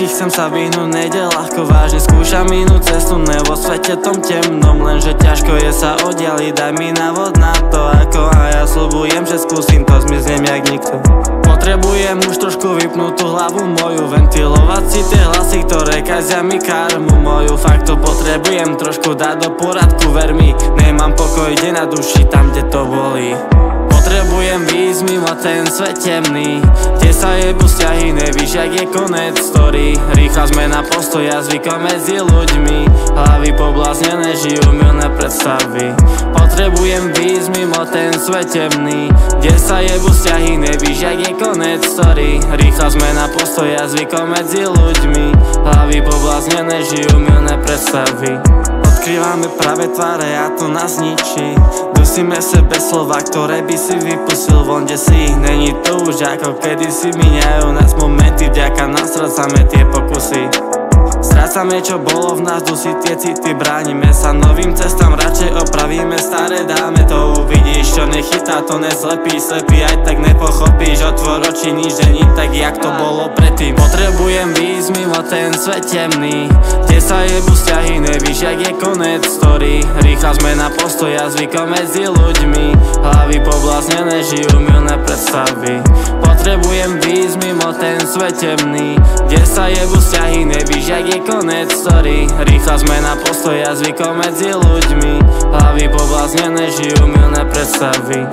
očí chcem sa vyhnúť, nejde ľahko, vážne skúšam inú cestu, ne vo svete tom temnom, lenže ťažko je sa oddialiť, daj mi návod na to ako, a ja sľubujem, že skúsim to, zmiznem jak nikto. Potrebujem už trošku vypnúť tú hlavu moju, ventilovať si tie hlasy, ktoré kazia mi karmu moju. Fakt to potrebujem trošku dať do poradku, ver mi, nemám pokoj, ide na duši tam, kde to bolí. Potrebujem výjsť mimo ten svet temný, kde sa jebu vzťahy, nevíš jak je konec story. Rýchla zmena postoja, zvykom medzi ľuďmi, hlavy pobláznené, žijú milné predstavy. Potrebujem výjsť mimo ten svet temný, kde sa jebu vzťahy, nevíš jak je konec story. Rýchla zmena postoja, zvykom medzi ľuďmi, hlavy pobláznené, žijú milné predstavy. Odkrývame práve tváre a to nás ničí, dusíme sebe slova, ktoré by si vypustil von, kde si ich není to už ako kedysi. Míňajú nás momenty, vďaka nám strácame tie pokusy. Strácame čo bolo v nás, dusí tie city, bránime sa novým cestám, radšej opravíme staré, dáme to, uvidíš čo nechytá, to nezlepí, slepý aj tak nepochopíš, otvor oči, nič není tak jak to bolo predtým. Potrebujem výjsť mimo ten svet temný, kde sa jebu vzťahy, nevíš jak je konec story. Rýchla zmena postoja, zvykom medzi ľuďmi, hlavy pobláznené, žijú milné predstavy. Potrebujem výjsť mimo ten svet temný, kde sa jebu vzťahy, nevíš jak je konec story. Rýchla zmena postoja, zvykom medzi ľuďmi, hlavy pobláznené, žijú milné predstavy.